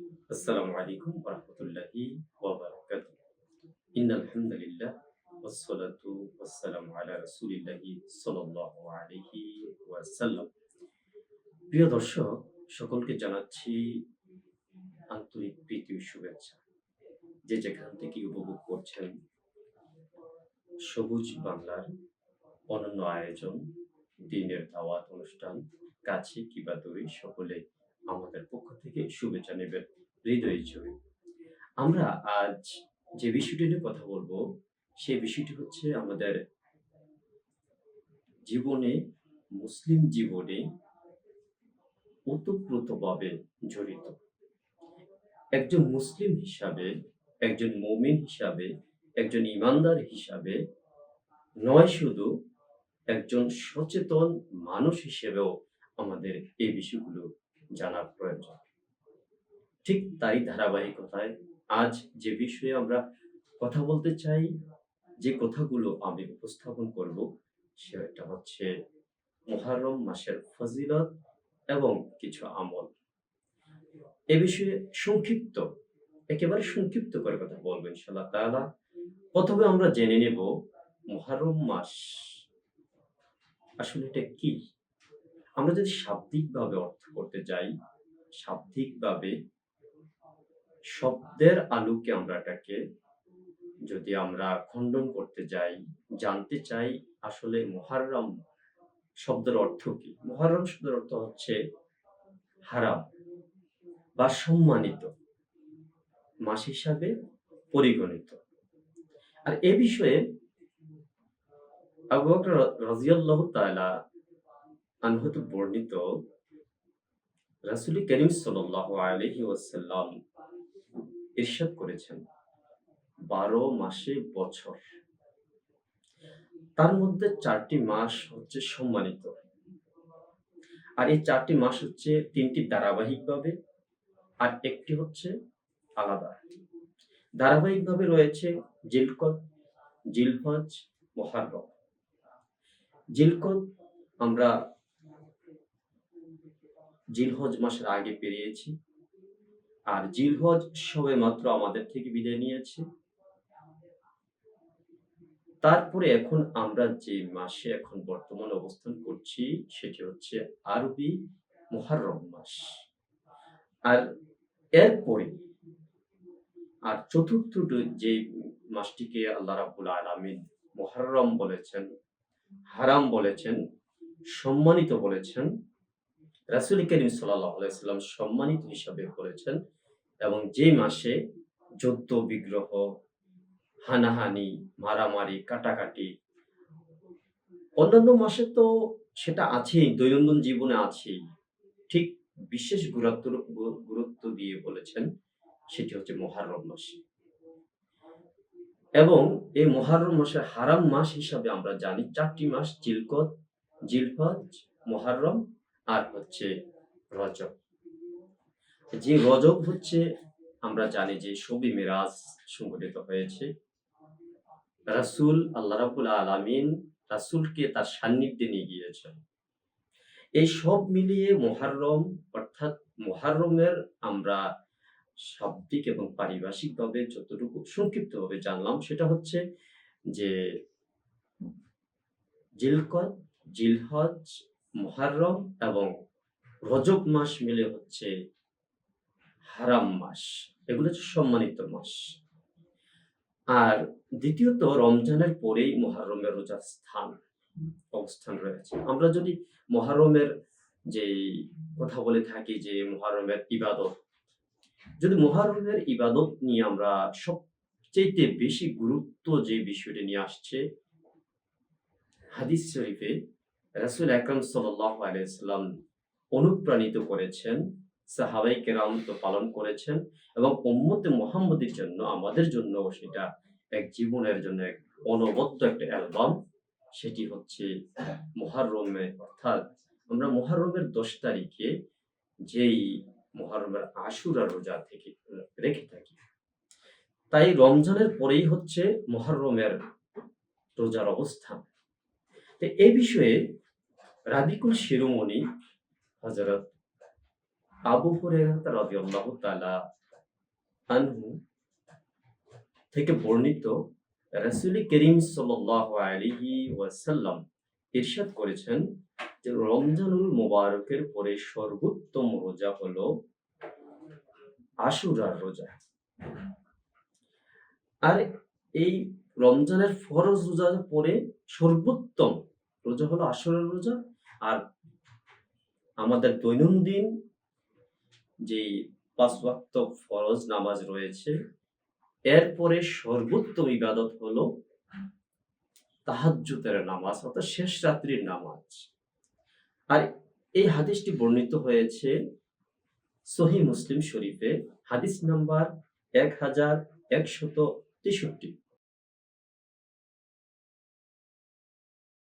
আসসালামু আলাইকুম ওয়া রাহমাতুল্লাহি ওয়া বারাকাতুহু। ইন্নাল হামদুলিল্লাহ ওয়াসসালাতু ওয়াসসালামু আলা রাসূলিল্লাহি সাল্লাল্লাহু আলাইহি ওয়াসাল্লাম। প্রিয় দর্শক, সকলকে জানাচ্ছি আন্তরিক প্রীতি ও শুভেচ্ছা। যে যেখান থেকে উপভোগ করছেন সবুজ বাংলার অনন্য আয়োজন, দ্বীনের দাওয়াত অনুষ্ঠান, কাছে কিংবা দূরে সকলে আমাদের পক্ষ থেকে শুভেচ্ছা নেবেন হৃদয় জুড়ে। আমরা আজ যে বিষয়টি নিয়ে কথা বলবো, সেই বিষয়টি হচ্ছে আমাদের জীবনে, মুসলিম জীবনে ওতপ্রোতভাবে জড়িত। একজন মুসলিম হিসাবে, একজন মুমিন হিসাবে, একজন ঈমানদার হিসাবে নয় শুধু একজন সচেতন মানুষ হিসেবেও আমাদের এই বিষয়গুলো জানার প্রয়োজন। ঠিক তাই ধারাবাহিকতায় আজ যে বিষয়ে আমরা কথা বলতে চাই, যে কথাগুলো আমি উপস্থাপন করব, সেটা হচ্ছে মুহররম মাসের ফজিলত এবং কিছু আমল। এ বিষয়ে একেবারে সংক্ষিপ্ত করে কথা বলবো ইনশাআল্লাহ তাআলা। প্রথমে আমরা জেনে নেব মুহররম মাস আসলে এটা কি? আমরা যদি শাব্দিকভাবে অর্থ করতে যাই, শাব্দিকভাবে শব্দের আলোকে আমরা এটাকে যদি আমরা খণ্ডন করতে যাই, জানতে চাই আসলে মুহররম শব্দের অর্থ কি? মুহররম শব্দের অর্থ হচ্ছে হারাম বা সম্মানিত মাস হিসাবে পরিগণিত। আর এ বিষয়ে আবু বকর রাদিয়াল্লাহু তাআলা আনহু হতে বর্ণিত, রাসূল করিম সাল্লাল্লাহু আলাইহি ওয়াসাল্লাম ইরশাদ করেছেন, ১২ মাসে বছর, তার মধ্যে ৪টি মাস হচ্ছে সম্মানিত। আর এই ৪টি মাস হচ্ছে ৩টি ধারাবাহিকভাবে, আর একটি হচ্ছে আলাদা। ধারাবাহিকভাবে রয়েছে জিলকদ, জিলহজ, মুহররম। জিলকদ আমরা জিলহজ মাসের আগে পেরিয়েছি, আর জিলহজ সবেমাত্র আমাদের থেকে বিদায় নিয়েছে। তারপরে এখন আমরা যে মাসে এখন বর্তমানে অবস্থান করছি, সেটি হচ্ছে আরবি মুহররম মাস। আর এরপরে চতুর্থ যে মাসটিকে আল্লাহ রাব্বুল আলামিন মুহররম বলেছেন, হারাম বলেছেন, সম্মানিত বলেছেন, রাসূল করিম সাল্লাল্লাহু আলাইহি ওয়াসাল্লাম সম্মানিত হিসাবে বলেছেন, এবং যে মাসে যুদ্ধ বিগ্রহ, হানাহানি, মারামারি, কাটাকাটি, অন্যান্য মাসে তো সেটা আছেই, দৈনন্দিন জীবনে আছেই। ঠিক বিশেষ গুরুত্ব দিয়ে বলেছেন, সেটি হচ্ছে মুহররম মাস। এবং এই মুহররম মাসের হারাম মাস হিসাবে আমরা জানি ৪টি মাস: জিলকদ, জিলহজ, মুহররম আর হচ্ছে রজব। যে রজব হচ্ছে, আমরা জানি যে শবে মেরাজ সংঘটিত হয়েছে। আল্লাহ রাব্বুল আলামিন রাসূলকে তার সান্নিধ্যে নিয়ে গিয়েছেন। এই সব মিলিয়ে মুহররম, অর্থাৎ মুহররমের আমরা শাব্দিক এবং পারিভাষিকভাবে যতটুকু সংক্ষিপ্তভাবে জানলাম, সেটা হচ্ছে যে জিলকদ, জিলহজ, মুহররম এবং রজব মাস মিলে হচ্ছে হারাম মাস। এগুলো হচ্ছে সম্মানিত মাস। আর দ্বিতীয়ত, রমজানের পরেই মুহররমের রোজার অবস্থান রয়েছে। আমরা যদি মুহররমের যেই কথা বলে থাকি, যে মুহররমের ইবাদত, যদি মুহররমের ইবাদত নিয়ে আমরা সবচাইতে বেশি গুরুত্ব যে বিষয়টি নিয়ে আসছে, হাদিস শরীফে রাসূল আকরাম সাল্লাল্লাহু আলাইহি ওয়াসাল্লাম অনুপ্রাণিত করেছেন, সাহাবায়ে কেরাম তো পালন করেছেন, এবং উম্মতে মুহাম্মদের জন্য, আমাদের জন্য সেটা এক জীবনের জন্য এক অনবদ্য একটা অ্যালবাম। সেটি হচ্ছে মুহররমে, অর্থাৎ আমরা মুহররমের ১০ তারিখে যেই মুহররমের আশুরা রোজা থেকে রেখে থাকি। তাই রমজানের পরেই হচ্ছে মুহররমের রোজার অবস্থান। তো এই বিষয়ে রাবিকুল শিরোমণি হযরত আবু হুরায়রা রাদিয়াল্লাহু তাআলা আনহু থেকে বর্ণিত, রাসূল করিম সাল্লাল্লাহু আলাইহি ওয়াসাল্লাম ইরশাদ করেছেন যে রমজানুল মুবারকের পরে সর্বোত্তম রোজা হলো আশুরার রোজা। আর এই রমজানের ফরজ রোজার পরে সর্বোত্তম রোজা হলো আশুরার রোজা। আর আমাদের দৈনন্দিন যেই ৫ ওয়াক্ত ফরজ নামাজ রয়েছে, এরপরে সর্বোত্তম ইবাদত হলো তাহাজ্জুদের নামাজ, অর্থাৎ শেষ রাত্রির নামাজ। আর এই হাদিসটি বর্ণিত হয়েছে সহিহ মুসলিম শরীফে, হাদিস নাম্বার 1163।